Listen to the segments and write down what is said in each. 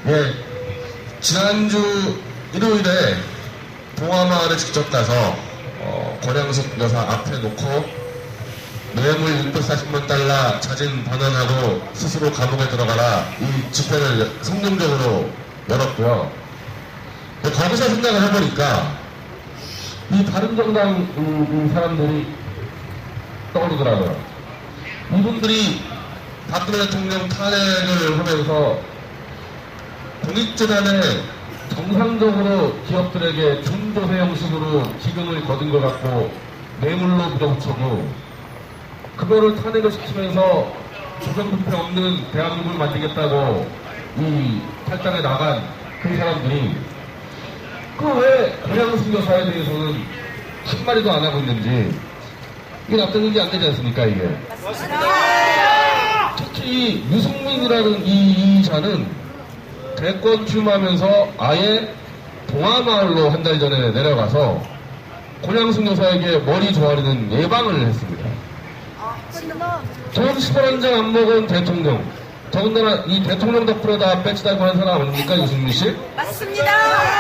예, 지난주 일요일에 동화마을에 직접 가서 권양숙 여사 앞에 놓고 뇌물 640만 달러 자진 반환하고 스스로 감옥에 들어가라 이 집회를 성공적으로 열었고요. 거기서 생각을 해보니까 이 바른정당 사람들이 떠오르더라고요. 이분들이 박근혜 대통령 탄핵을 하면서 공익재단에 정상적으로 기업들에게 준조세 형식으로 기금을 거둔 것 같고 뇌물로 묻어붙여도 그거를 탄핵을 시키면서 조정부패 없는 대한민국을 만들겠다고 이 탈당에 나간 그 사람들이 그 왜 권양숙 여사에 대해서는 한마디도 안 하고 있는지 이게 납득이 안 되지 않습니까 이게. 특히 유승민이라는 이 자는 대권 출마하면서 아예 동화마을로 한 달 전에 내려가서 권양숙 여사에게 머리 조아리는 예방을 했습니다. 돈 10원 한 장 안 먹은 대통령. 더군다나 이 대통령 덕분에 다 배치 달고 하는 사람 아닙니까, 유승민 씨? 맞습니다.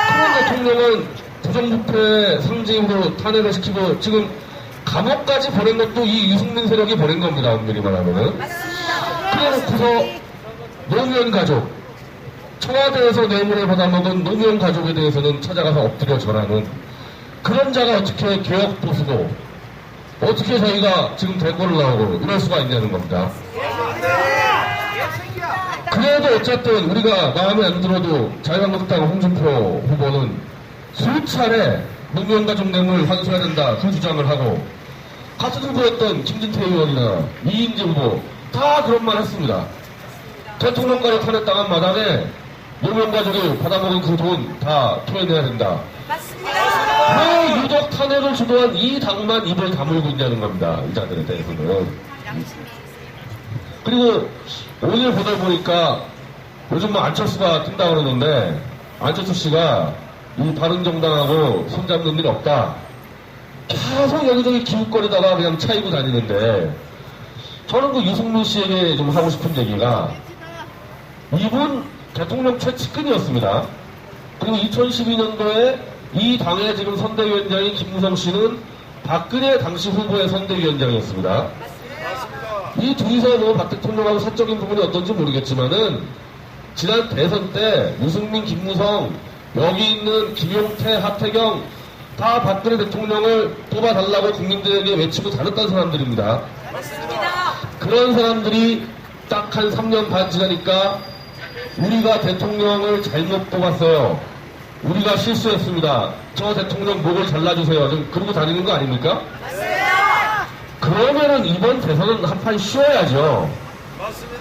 그런 대통령은 부정부패 상징으로 탄핵을 시키고 지금 감옥까지 보낸 것도 이 유승민 세력이 보낸 겁니다, 엄밀히 말하면은. 그래놓고서 노무현 가족, 청와대에서 뇌물을 받아먹은 노무현 가족에 대해서는 찾아가서 엎드려 절하는 그런 자가 어떻게 개혁 보수고 어떻게 저희가 지금 대권을 나오고 이럴 수가 있냐는 겁니다. 그래도 어쨌든 우리가 마음에 안 들어도 자유한국당 홍준표 후보는 수차례 노무현 가족 뇌물 환수해야 된다 그 주장을 하고 같은 후보였던 김진태 의원이나 이인재 후보 다 그런 말 했습니다. 대통령까지 탄핵당한 마당에 노무현 가족이 받아먹은 그 돈 다 토해내야 된다. 맞습니다. 왜 유독 탄핵을 주도한 이 당만 입을 다물고 있냐는 겁니다. 이 자들에 대해서는. 그리고 오늘 보다 보니까 요즘 뭐 안철수가 뜬다 그러는데 안철수 씨가 이 바른정당하고 손잡는 일이 없다. 계속 여기저기 기웃거리다가 그냥 차이고 다니는데 저는 그 유승민 씨에게 좀 하고 싶은 얘기가 이분 대통령 최측근이었습니다. 그리고 2012년도에 이 당의 지금 선대위원장인 김무성 씨는 박근혜 당시 후보의 선대위원장이었습니다. 이 둘이서 뭐 박 대통령하고 사적인 부분이 어떤지 모르겠지만은 지난 대선 때 유승민, 김무성, 여기 있는 김용태, 하태경 다 박근혜 대통령을 뽑아달라고 국민들에게 외치고 다녔던 사람들입니다. 그런 사람들이 딱 한 3년 반 지나니까 우리가 대통령을 잘못 뽑았어요. 우리가 실수했습니다. 저 대통령 목을 잘라주세요. 좀 그러고 다니는 거 아닙니까? 그러면은 이번 대선은 한판 쉬어야죠.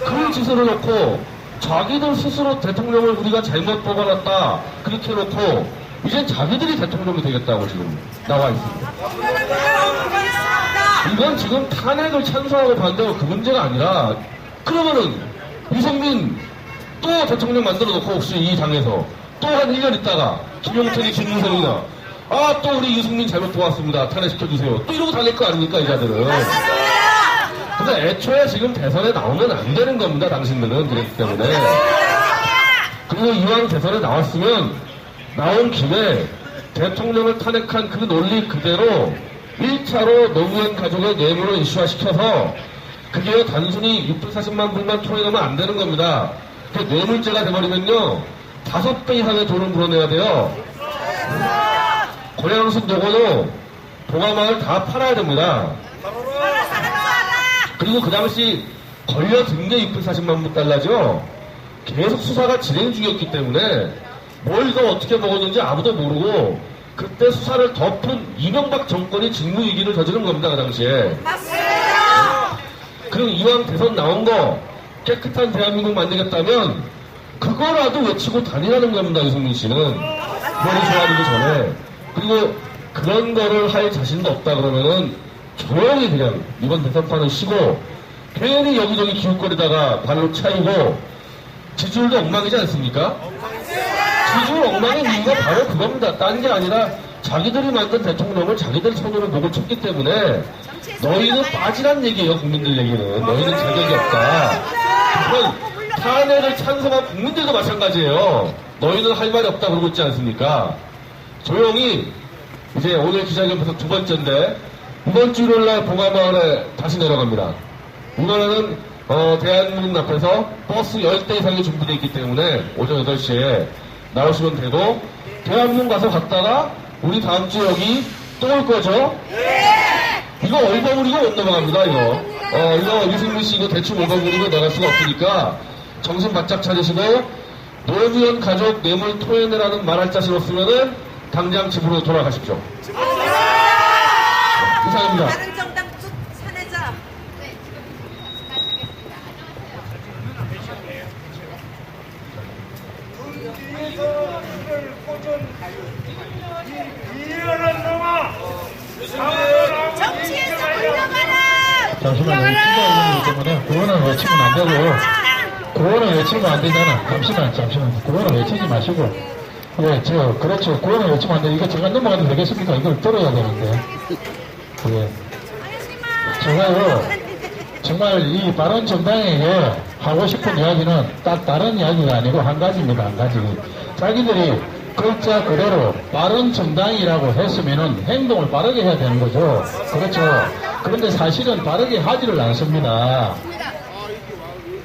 그런 짓을 해놓고 자기들 스스로 대통령을 우리가 잘못 뽑아놨다 그렇게 해놓고 이제 자기들이 대통령이 되겠다고 지금 나와 있습니다. 이건 지금 탄핵을 찬성하고 반대하고 그 문제가 아니라 그러면은 유승민 또 대통령 만들어 놓고 혹시 이 당에서 또 한 1년 있다가 김용태니 김무성이나 또 우리 유승민 잘못 도왔습니다. 탄핵시켜주세요. 또 이러고 다닐 거 아닙니까, 이 자들은. 근데 애초에 지금 대선에 나오면 안 되는 겁니다, 당신들은. 그랬기 때문에. 그리고 이왕 대선에 나왔으면 나온 김에 대통령을 탄핵한 그 논리 그대로 1차로 노무현 가족의 뇌물을 이슈화시켜서 그게 단순히 640만 불만 토해내면 안 되는 겁니다. 그 뇌물죄가 돼버리면요 5배 이상의 돈을 물어내야 돼요. 권양숙 노고도 동화마을 다 팔아야 됩니다. 그리고 그 당시 걸려든 게 640만 달러죠. 계속 수사가 진행 중이었기 때문에 뭘 더 어떻게 먹었는지 아무도 모르고 그때 수사를 덮은 이명박 정권이 직무유기를 저지른 겁니다. 그 당시에. 그럼 이왕 대선 나온 거 깨끗한 대한민국 만들겠다면 그거라도 외치고 다니라는 겁니다. 유승민 씨는. 머리 좋아지기 전에. 그리고 그런 거를 할 자신도 없다 그러면은 조용히 그냥 이번 대선판은 쉬고 괜히 여기저기 기웃거리다가 발로 차이고 지지율도 엉망이지 않습니까? 지지율 엉망인 이유가 바로 그겁니다. 딴 게 아니라 자기들이 만든 대통령을 자기들 손으로 목을 쳤기 때문에 너희는 빠지란 얘기예요. 국민들 얘기는. 너희는 자격이 없다. 그건 탄핵을 찬성한 국민들도 마찬가지예요. 너희는 할 말이 없다 그러고 있지 않습니까? 조용히 이제 오늘 기자회견에서 두 번째인데 이번 주 일요일날 봉화마을에 다시 내려갑니다. 이번에는 대한민국 앞에서 버스 10대 이상이 준비되어 있기 때문에 오전 8시에 나오시면 되고 대한민국 가서 갔다가 우리 다음 주 여기 또 올 거죠? 이거 얼버무리고 못 넘어갑니다, 이거. 이거 유승민 씨 이거 대충 얼버무리고 나갈 수가 없으니까 정신 바짝 차리시고 노무현 가족 뇌물 토해내라는 말할 자신 없으면은 당장 집으로 돌아가십시오. 이상입니다. 바른정당 사내자. 정치에서 물러가라! 잠시만요. 친구가 때문에 구호는 외치면 안 되고, 구호는 외치면 안 되잖아. 잠시만. 구호는 외치지 마시고. 예, 그렇죠. 구호는 외치면 안 돼. 이거 제가 넘어가도 되겠습니까? 이걸 들어야 되는데. 예. 제가요, 정말 이 바른정당에게 하고 싶은 이야기는 딱 다른 이야기가 아니고 한 가지입니다. 한 가지. 자기들이 글자 그대로 바른정당이라고 했으면은 행동을 바르게 해야 되는 거죠. 그렇죠. 그런데 사실은 바르게 하지를 않습니다.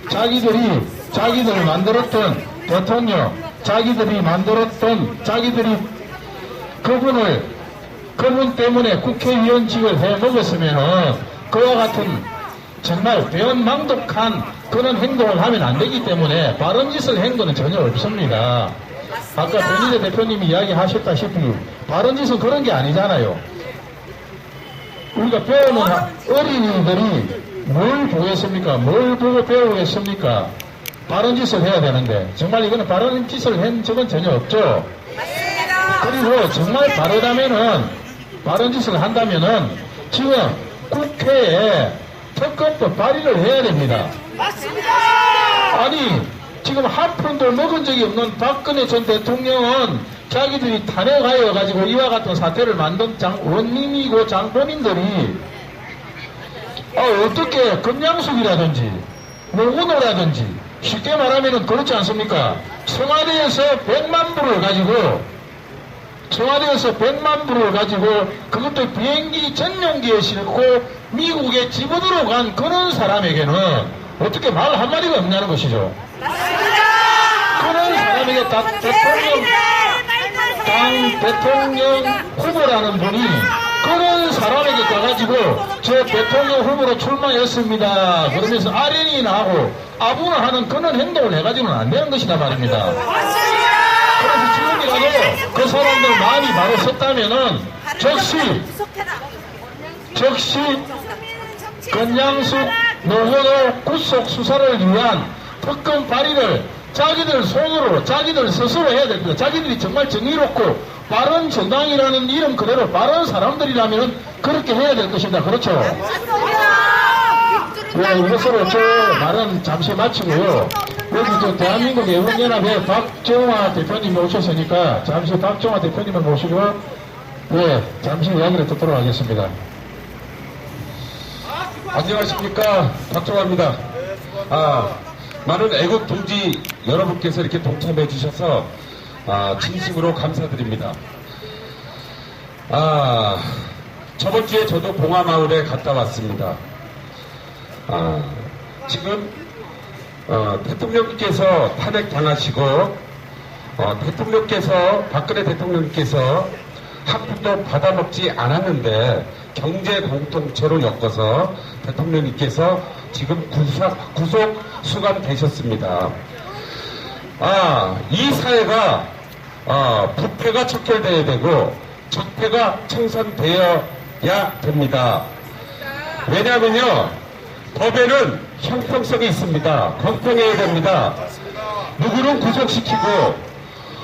자기들이 만들었던 대통령, 자기들이 그분 때문에 국회의원직을 해 먹었으면은 그와 같은 정말 배은망덕한 그런 행동을 하면 안 되기 때문에 바른 짓을 한 거는 전혀 없습니다. 아까 변희재 대표님이 이야기하셨다시피 바른 짓은 그런 게 아니잖아요. 우리가 배우는 어린이들이 뭘 보겠습니까? 뭘 보고 배우겠습니까? 바른 짓을 해야 되는데 정말 이거는 바른 짓을 한 적은 전혀 없죠. 그리고 정말 바른 짓을 한다면은 지금 국회에 특검법 발의를 해야 됩니다. 아니 지금 한 푼도 먹은 적이 없는 박근혜 전 대통령은 자기들이 탄핵하여 가지고 이와 같은 사태를 만든 원님이고 장본인들이 어떻게 금양숙이라든지 오너라든지 쉽게 말하면 그렇지 않습니까? 청와대에서 100만 불을 가지고 그것도 비행기 전용기에 싣고 미국에 집어들어 간 그런 사람에게는 어떻게 말 한마디가 없냐는 것이죠. 그런 사람에게 당 대통령 후보라는 분이 그런 사람에게 가가지고 저 대통령 후보로 출마했습니다. 그러면서 아련이나 하고 아부나 하는 그런 행동을 해가지고는 안 되는 것이다 말입니다. 그래서 지금이라도 그 사람들 마음이 바로 섰다면은 즉시 건양숙 노호도 구속 수사를 위한 특검 발의를 자기들 손으로 자기들 스스로 해야 됩니다. 자기들이 정말 정의롭고 바른 정당이라는 이름 그대로 바른 사람들이라면 그렇게 해야 될 것입니다. 그렇죠? 네, 이것으로 저 말은 잠시 마치고요. 여기 저 대한민국 애국연합회 박정화 대표님 오셨으니까 잠시 박정화 대표님을 모시고 네, 잠시 이야기를 듣도록 하겠습니다. 안녕하십니까, 박정화입니다. 많은 애국 동지 여러분께서 이렇게 동참해 주셔서 진심으로 감사드립니다. 저번 주에 저도 봉화마을에 갔다 왔습니다. 지금 대통령께서 탄핵 당하시고 박근혜 대통령께서 한 푼도 받아먹지 않았는데 경제 공동체로 엮어서 대통령님께서 지금 구속 수감되셨습니다. 이 사회가 부패가 척결되어야 되고 적폐가 청산되어야 됩니다. 왜냐하면요, 법에는 형평성이 있습니다. 공평해야 됩니다. 누구는 구속시키고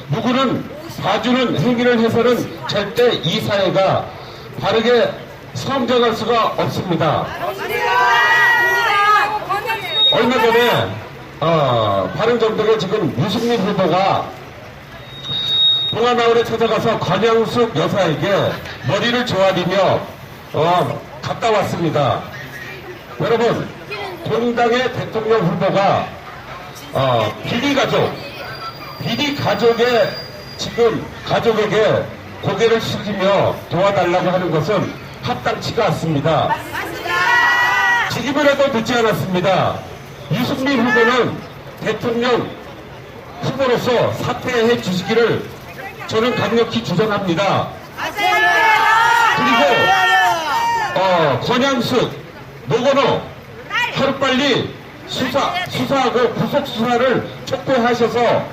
누구는 봐주는 행위를 해서는 절대 이 사회가 바르게 성장할 수가 없습니다. 얼마 전에 바른정당의 지금 유승민 후보가 봉화마을에 찾아가서 권양숙 여사에게 머리를 조아리며 갔다 왔습니다. 여러분, 동당의 대통령 후보가 비리 가족의 지금 가족에게 고개를 숙이며 도와달라고 하는 것은 합당치가 않습니다. 맞습니다. 지금이라도 늦지 않았습니다. 유승민 후보는 대통령 후보로서 사퇴해 주시기를 저는 강력히 주장합니다. 그리고 권양숙, 노건호 하루빨리 수사하고 구속수사를 촉구하셔서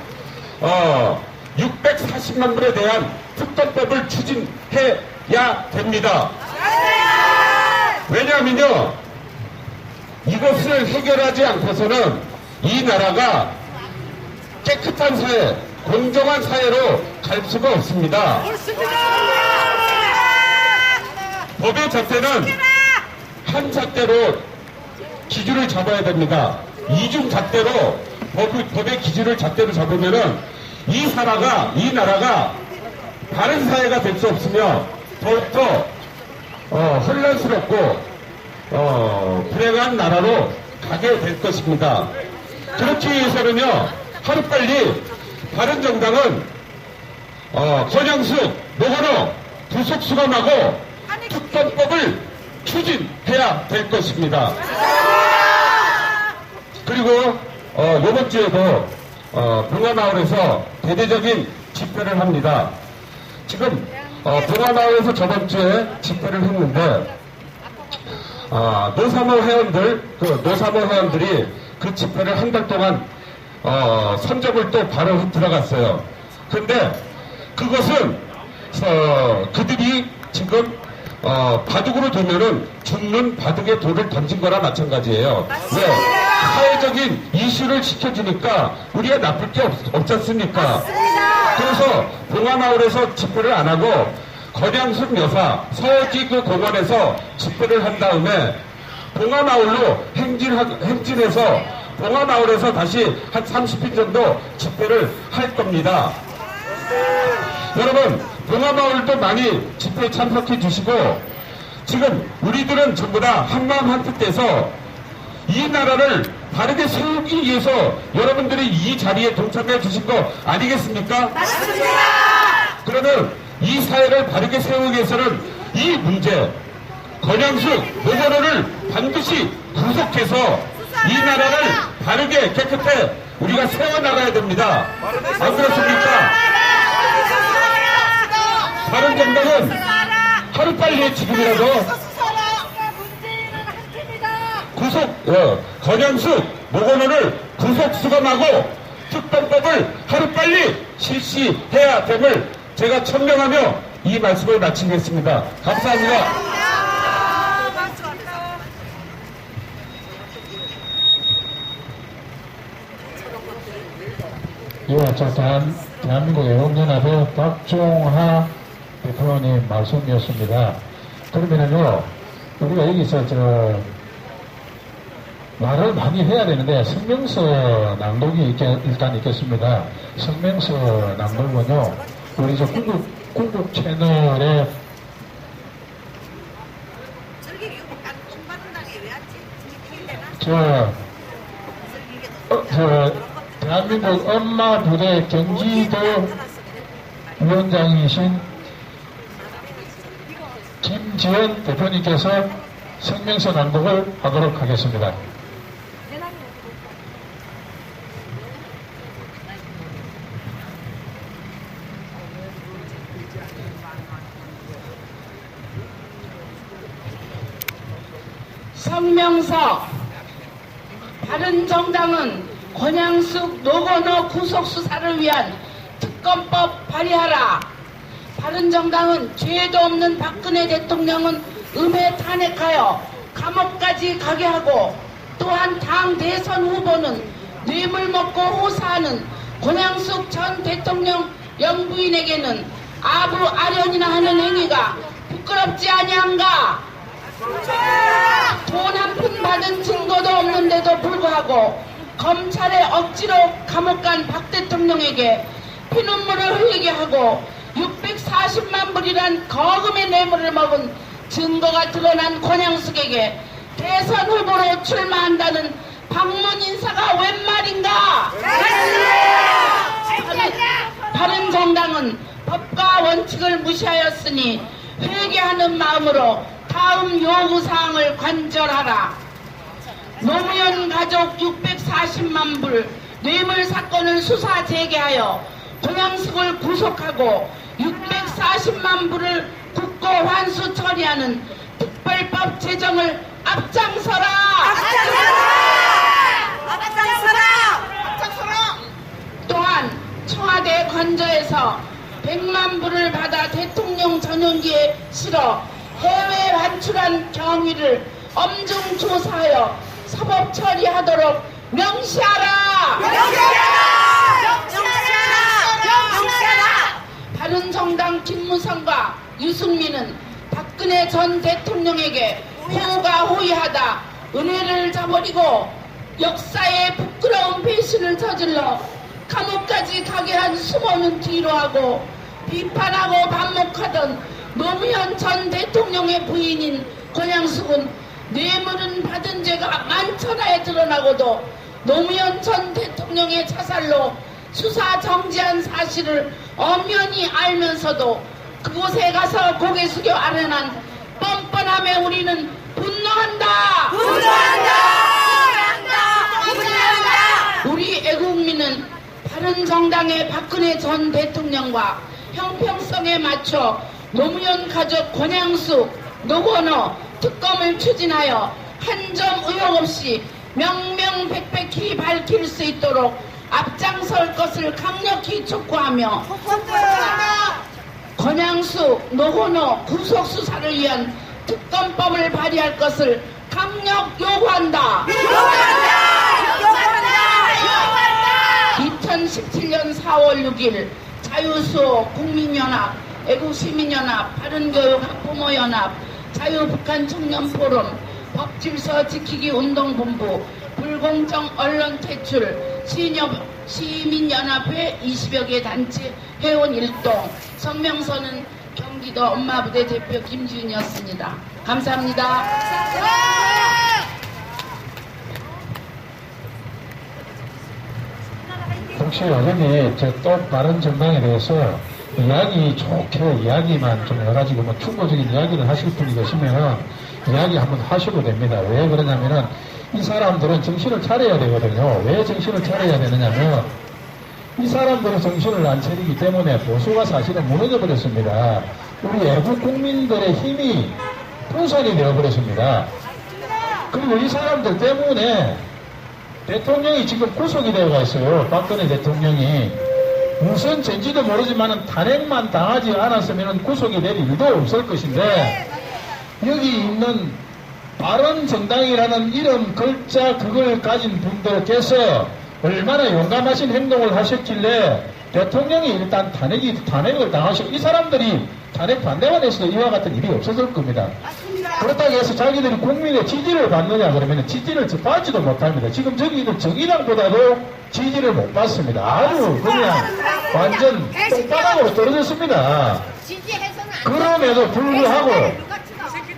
640만 불에 대한 특검법을 추진해야 됩니다. 왜냐하면요, 이것을 해결하지 않고서는 이 나라가 깨끗한 사회, 공정한 사회로 갈 수가 없습니다. 법의 잣대는 한 잣대로 기준을 잡아야 됩니다. 이중 잣대로 법의 기준을 잣대로 잡으면은 이 나라가 바른 사회가 될 수 없으며 더욱더 혼란스럽고 불행한 나라로 가게 될 것입니다. 그렇기 위해서는요, 하루빨리 바른정당은 권양숙, 노건호 구속 수감하고 특검법을 추진해야 될 것입니다. 그리고 이번 주에도 봉화마을에서 대대적인 집회를 합니다. 지금 봉화마을에서 저번 주에 집회를 했는데 노사모 회원들이 그 집회를 한 달 동안 선적을 또 바로 들어갔어요. 근데 그것은 그들이 지금 바둑으로 두면은 죽는 바둑에 돌을 던진 거나 마찬가지예요. 왜? 사회적인 이슈를 시켜주니까 우리가 나쁠 게 없지 않습니까? 그래서 봉화마을에서 집회를 안 하고 권양숙 여사 서지 그 공원에서 집회를 한 다음에 봉화마을로 행진해서 봉화마을에서 다시 한 30분 정도 집회를 할 겁니다. 여러분, 봉화마을도 많이 집회에 참석해 주시고, 지금 우리들은 전부 다 한마음 한뜻 돼서 이 나라를 바르게 세우기 위해서 여러분들이 이 자리에 동참해 주신 거 아니겠습니까? 맞습니다. 그러면 이 사회를 바르게 세우기 위해서는 이 문제, 권양숙, 노건호를 반드시 구속해서 이 나라를 바르게 깨끗해 우리가 세워나가야 됩니다. 안 그렇습니까? 바른정당은 하루빨리 지금이라도 권양숙, 노건호를 구속 수감하고 특검법을 하루빨리 실시해야 됨을 제가 천명하며 이 말씀을 마치겠습니다. 감사합니다. 예, 대한민국 애국연합의 박종하 대표님 말씀이었습니다. 그러면은요, 우리가 여기서 말을 많이 해야 되는데, 성명서 낭독이 일단 있겠습니다. 성명서 낭독은요, 우리 궁극 채널에 대한민국 엄마 부대 경기도 위원장이신 김지원 대표님께서 성명서 낭독을 하도록 하겠습니다. 성명서. 바른정당은 권양숙, 노건호 구속수사를 위한 특검법 발의하라. 바른정당은 죄도 없는 박근혜 대통령은 음해 탄핵하여 감옥까지 가게 하고, 또한 당 대선 후보는 뇌물 먹고 호사하는 권양숙 전 대통령 영부인에게는 아부 아련이나 하는 행위가 부끄럽지 아니한가? 돈 한 푼 받은 증거도 없는데도 불구하고 검찰에 억지로 감옥 간 박 대통령에게 피눈물을 흘리게 하고 640만 불이란 거금의 뇌물을 먹은 증거가 드러난 권양숙에게 대선 후보로 출마한다는 방문 인사가 웬 말인가? 바른정당은 법과 원칙을 무시하였으니 회개하는 마음으로 다음 요구사항을 관절하라. 노무현 가족 640만 불 뇌물 사건을 수사 재개하여 동양숙을 구속하고 640만 불을 국고 환수 처리하는 특별법 제정을 앞장서라! 또한 청와대 관저에서 100만 불을 받아 대통령 전용기에 실어 해외 반출한 경위를 엄중 조사하여 사법 처리하도록 명시하라! 바른정당 김무성과 유승민은 박근혜 전 대통령에게 호가 호위하다 은혜를 저버리고 역사의 부끄러운 배신을 저질러 감옥까지 가게 한 수모는 뒤로하고 비판하고 반목하던 노무현 전 대통령의 부인인 권양숙은 뇌물은 받은 죄가 만천하에 드러나고도 노무현 전 대통령의 자살로 수사 정지한 사실을 엄연히 알면서도 그곳에 가서 고개 숙여 아련한 뻔뻔함에 우리는 분노한다! 우리 애국민은 바른정당의 박근혜 전 대통령과 형평성에 맞춰 노무현 가족 권양숙, 노건호 특검을 추진하여 한 점 의혹 없이 명명백백히 밝힐 수 있도록 앞장설 것을 강력히 촉구하며 권양숙, 노건호 구속수사를 위한 특검법을 발의할 것을 강력 요구한다. 2017년 4월 6일 자유수호 국민연합, 애국시민연합, 바른교육학부모연합, 자유북한청년포럼, 법질서 지키기 운동본부, 불공정 언론 퇴출, 시민연합회 20여 개 단체 회원 일동, 성명서는 경기도 엄마부대 대표 김지윤이었습니다. 감사합니다. 혹시 여전히 또 바른정당에 대해서 이야기 좋게 이야기만 좀 해가지고 뭐 충고적인 이야기를 하실 분이 계시면 이야기 한번 하셔도 됩니다. 왜 그러냐면은 이 사람들은 정신을 차려야 되거든요. 왜 정신을 차려야 되느냐면 이 사람들은 정신을 안 차리기 때문에 보수가 사실은 무너져 버렸습니다. 우리 애국 국민들의 힘이 분산이 되어버렸습니다. 그리고 이 사람들 때문에 대통령이 지금 구속이 되어가 있어요. 박근혜 대통령이. 무슨 죄인지도 모르지만 탄핵만 당하지 않았으면 구속이 될 일도 없을 것인데 여기 있는 바른정당이라는 이름 글자 그걸 가진 분들께서 얼마나 용감하신 행동을 하셨길래 대통령이 일단 탄핵을 당하시고 이 사람들이 탄핵 반대만 했어도 이와 같은 일이 없었을 겁니다. 그렇다고 해서 자기들이 국민의 지지를 받느냐 그러면 지지를 받지도 못합니다. 지금 저기는 정의당보다도 지지를 못 받습니다. 아주 그냥 완전 똥바닥으로 떨어졌습니다. 그럼에도 불구하고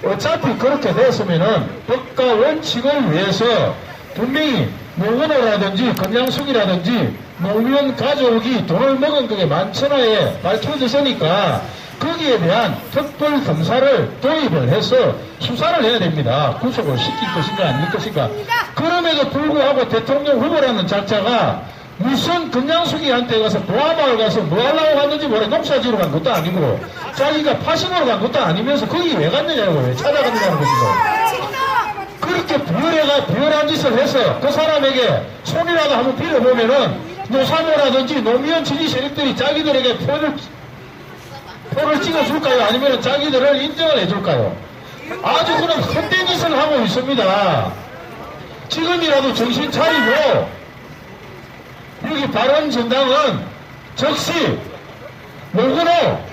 어차피 그렇게 됐으면은 법과 원칙을 위해서 분명히 노건호라든지 권양숙이라든지 노무현 가족이 돈을 먹은 그게 만천하에 밝혀졌으니까 거기에 대한 특별 검사를 도입을 해서 수사를 해야 됩니다. 구속을 시킬 것인가 아닐 것인가. 그럼에도 불구하고 대통령 후보라는 자체가 무슨 권양숙이한테 가서 보아마을 가서 뭐 하려고 갔는지 모르 농사지러 간 것도 아니고 자기가 파심으로 간 것도 아니면서 거기 왜 갔느냐고 왜 찾아갔느냐는 것이죠. 그렇게 비열한 짓을 해서 그 사람에게 손이라도 한번 빌어보면은 노사모라든지 노무현 지지 세력들이 자기들에게 표를 찍어줄까요? 아니면 자기들을 인정을 해줄까요? 아주 그런 헛된 짓을 하고 있습니다. 지금이라도 정신 차리고 여기 바른정당은 즉시 노건호,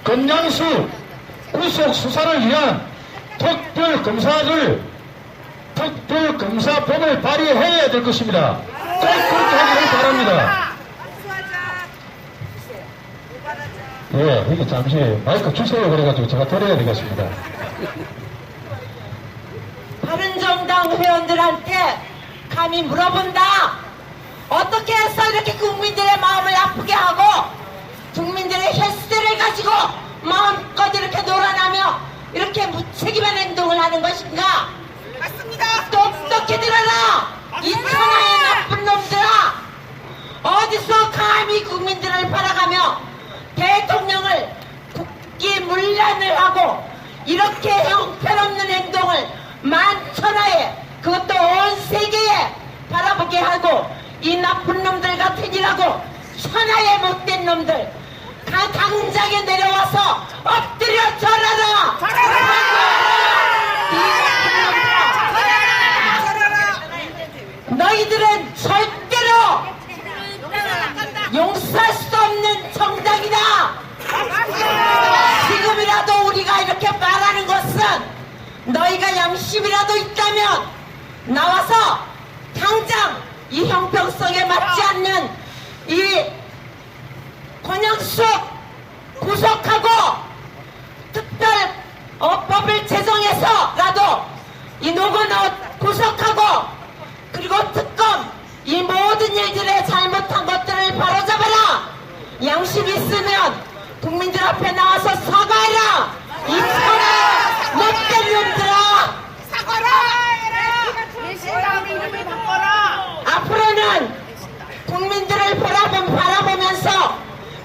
권양숙 구속 수사를 위한 특별검사법을 발의해야 될 것입니다. 꼭 그렇게 하기를 바랍니다. 예, 이게 잠시 마이크 주세요 그래가지고 제가 드려야 되겠습니다. 바른정당 회원들한테 감히 물어본다. 어떻게 해서 이렇게 국민들의 마음을 아프게 하고 국민들의 혈세를 가지고 마음껏 이렇게 놀아나며 이렇게 무책임한 행동을 하는 것인가? 맞습니다. 똑똑히 들어라! 이 천하의 나쁜 놈들아! 어디서 감히 국민들을 팔아가며 대통령을 국기 문란을 하고 이렇게 형편없는 행동을 만천하에 그것도 온 세계에 바라보게 하고 이 나쁜 놈들 같으니라고 천하의 못된 놈들 당장에 내려와서 엎드려 절하라! 이 나쁜 놈들아! 너희들은 절대로 용서할 수 없는 정당이다! 지금이라도 우리가 이렇게 말하는 것은 너희가 양심이라도 있다면 나와서 당장 이 형평성에 맞지 않는 이 권영숙 구속하고 특별법을 제정해서라도 이 노건호 구속하고 그리고 특검 이 모든 일들에 잘못한 것들을 바로잡아라. 양심 있으면 국민들 앞에 나와서 사과해라. 이 천하 못된 놈들아. 배신당 이름을 바꿔라. 앞으로는 국민들을 바라보면서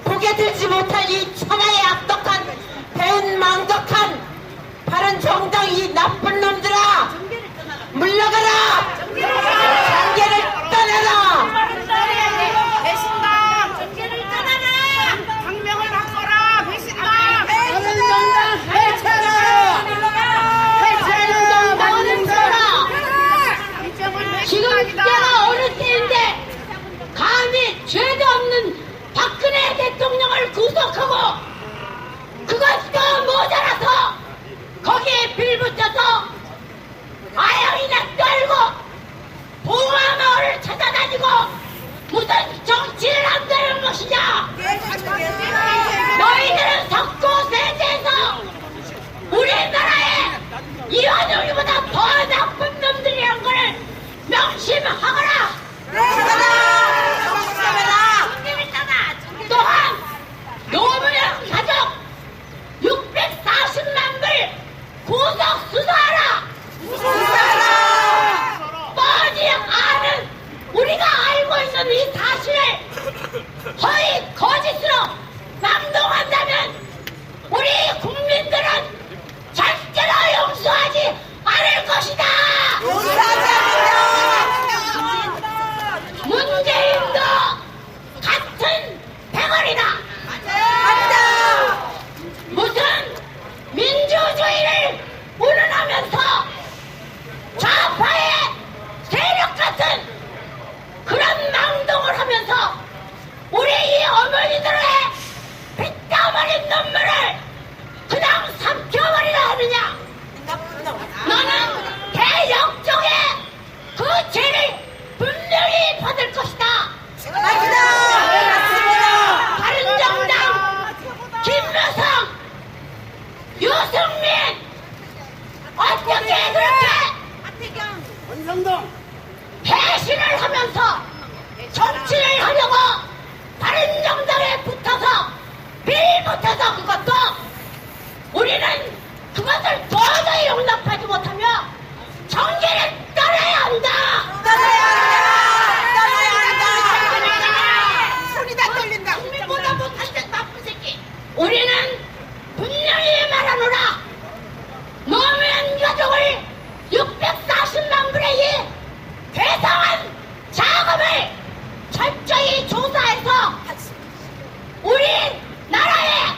고개 들지 못할 이 천하의 악독한 배은망덕한 바른 정당 이 나쁜 놈들아 물러가라. 정계를 떠나라. 배신당 정계를 떠나라. 당명을 바꿔라. 배신당. 지금 때가 어느 때인데 감히 죄도 없는 박근혜 대통령을 구속하고 그것도 모자라서 거기에 빌붙여서 아영이나 떨고 봉화마을을 찾아다니고 무슨 정치를 한다는 것이냐. 너희들은 석고세제에서 우리나라에 이완용이보다 더 나쁜 놈들이란 걸 명심하거라. 또한 노무현 가족 640만 불 구속 수사하라. 뻔히 아는 우리가 알고 있는 이 사실을 허위 거짓으로 망동한다면 우리 국민들은 절대로 용서하지 않을 것이다. 문재인도 같은 덩어리다. 무슨 민주주의를 운운하면서 좌파의 세력 같은 그런 망동을 하면서 우리 이 어머니들의 피땀 흘린 눈물을 그냥 삼켜버리라 하느냐. 너는 대역적의 그 죄를 분명히 받을 것이다. 바른정당 김무성 유승민 어떻게 그렇게 배신을 하면서 정치를 하려고 바른정당에 붙어서 빌붙어서 그것도 우리는 그것을 도저히 용납하지 못하며 정계를 떠나야 한다. 손이 다 떨린다. 국민보다 못할 때 나쁜 새끼. 우리는 분명히 말하노라. 노무현 가족을 640만 불의 이 괴상한 자금을 철저히 조사해서 우리 나라의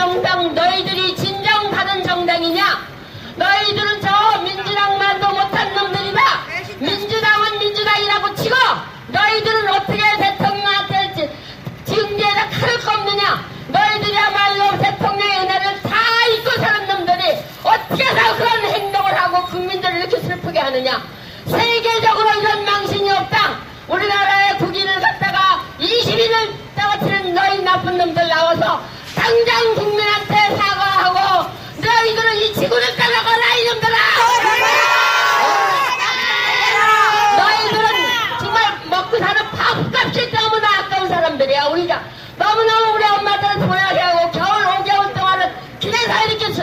정당 너희들이 진정 바른 정당이냐? 너희들은 저 민주당만도 못한 놈들이다. 민주당은 민주당이라고 치고 너희들은 어떻게 대통령한테 징계에다 칼을 꼽느냐? 너희들이야말로 대통령의 은혜를 다 잊고 사는 놈들이 어떻게 해서 그런 행동을 하고 국민들을 이렇게 슬프게 하느냐? 세계적으로 이런 망신이 없다. 우리나라의 국인을 갖다가 20인을 떨어뜨린 너희 나쁜 놈들 나와서 당장 국민한테 사과하고 너희들은 이 지구를 떠나거라 이놈들아. 너희들은 정말 먹고 사는 밥값이 너무나 아까운 사람들이야. 우리가 너무너무 우리 엄마들을 보내게 하고 겨울 5개월 동안은 길에서 이렇게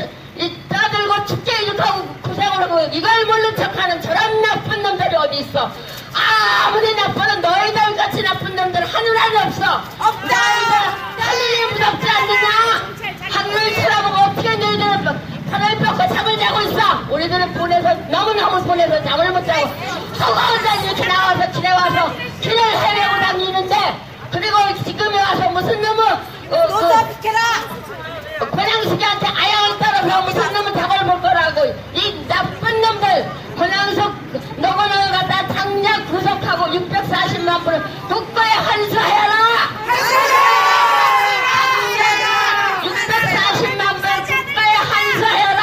떠들고 춥게 이렇게 하고 고생을 하고 이걸 모른 척하는 저런 나쁜 놈들이 어디 있어. 아무리 나빠도 너희들 같이 나쁜 놈들 하늘 안에 없어. 없다. 하늘이 무섭지 않느냐? 하늘을 쳐다보고 어떻게 너희들은 하늘 뻗고 잠을 자고 있어. 우리들은 보내서 너무너무 보내서 잠을 못 자고 허거하다 이렇게 나와서 길에 와서 길을 헤매고 다니는데 그리고 지금에 와서 무슨 놈은 노사 비켜라. 권양숙이한테 아양을 떨어서 무슨 놈은 닭을 볼 거라고 이 나쁜 놈들 권양숙 너거너거 갖다 당장 구속하고 640만 불을 국가에 환수해라. 640만 불 국가에 환수해라.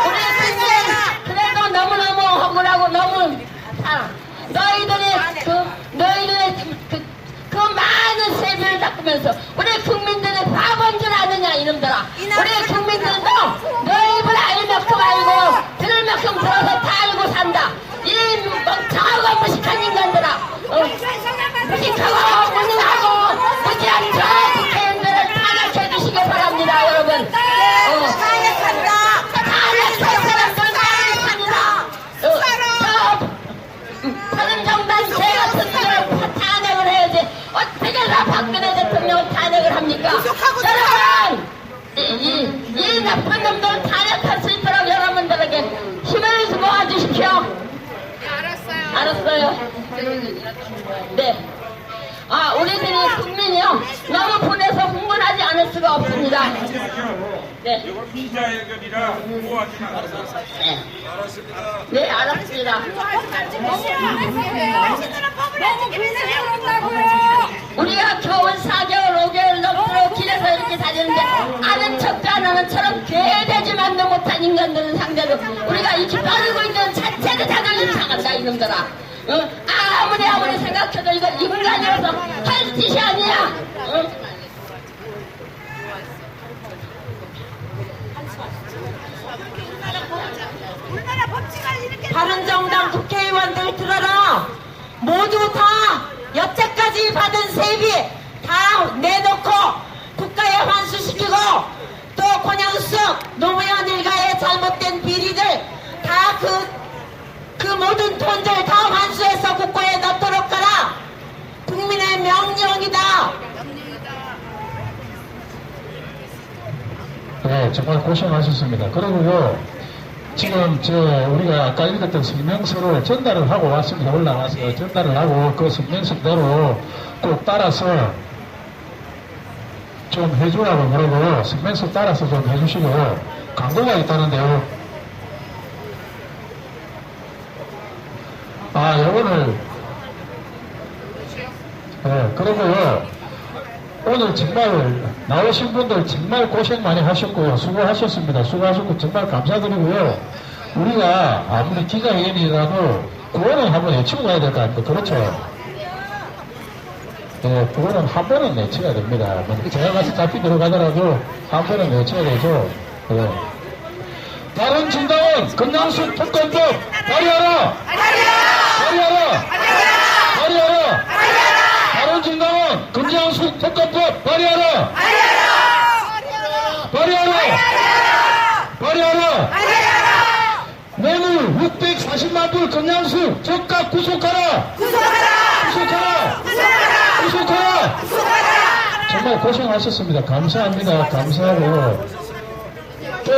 우리 그래도 너무너무 억울하고 너무 너희들의 그 많은 세비를 닦으면서 우리 국민들의 바본 줄 아느냐 이놈들아. 우리 국민들도 너희 입을 알 만큼 알고 들을 만큼 들어서 다 알고 산다. 이 멍청하고 무식한 인간들아. 무식하고 무능하고 무지한 저 국회의원들을 탄핵해 주시기 바랍니다 여러분. 탄핵할 사람들 탄핵합니다. 바른정당 제 같은 사람 탄핵을 해야지 어떻게 다 박근혜 대통령을 탄핵을 합니까? 여러분 이 나쁜 놈들 탄핵할 수 있도록 여러분들에게 힘을 모아주십시오. 알았어요. 네. 우리들이 국민이요 너무 보내서 흥분하지 않을 수가 없습니다. 네. 이건 기자회견이라 오하지 마세요. 네, 알았습니다. 우리가 겨우 4개월, 5개월 넘도록 길에서 이렇게 다니는데 아는 척도 안 하는 처럼 개돼지만도 못한 인간들은 상대로 우리가 이렇게 빠르고 있는 자체도 자존심 상한다 이놈들아. 아무리 생각해도 이거 인간이라서 할 짓이 아니야. 바른정당 국회의원들 들어라. 모두 다 여태까지 받은 세비 다 내놓고 국가에 환수시키고 또 권양숙 노무현 일가의 잘못된 비리들 다 그 모든 돈들 다 환수해서 국가에 넣도록 가라. 국민의 명령이다. 네, 정말 고생하셨습니다. 그리고요, 지금 우리가 아까 읽었던 성명서를 전달을 하고 왔습니다. 올라와서 전달을 하고 그 성명서대로 꼭 따라서 좀 해주라고 그러고 성명서 따라서 좀 해주시고 광고가 있다는데요. 요거는 그리고요 오늘 정말 나오신 분들 정말 고생 많이 하셨고요. 수고하셨습니다. 수고하셨고 정말 감사드리고요. 우리가 아무리 기자회견이라도 그거는 한번 외치고 가야 될 거 아닙니까? 그렇죠? 네, 그거는 한 번은 외쳐야 됩니다. 제가 가서 잡히 들어가더라도 한 번은 외쳐야 되죠. 네. 바른정당은 권양숙 특검법 발의하라! 발의하라! 발의하라! 바른정당은 권양숙 특검법 발의하라! 발의하라! 발의하라! 뇌물 640만 불 권양숙 즉각 구속하라! 구속하라! 정말 고생하셨습니다. 감사합니다. 감사하고 또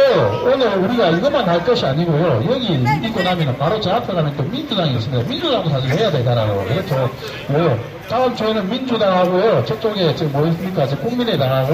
오늘 우리가 이것만 할 것이 아니고요. 여기 있고 나면 바로 저 앞에 가면 또 민주당이 있습니다. 민주당도 사실 해야 되잖아요. 그렇죠. 다음 주에는 민주당하고요. 저쪽에 뭐 있습니까? 국민의당하고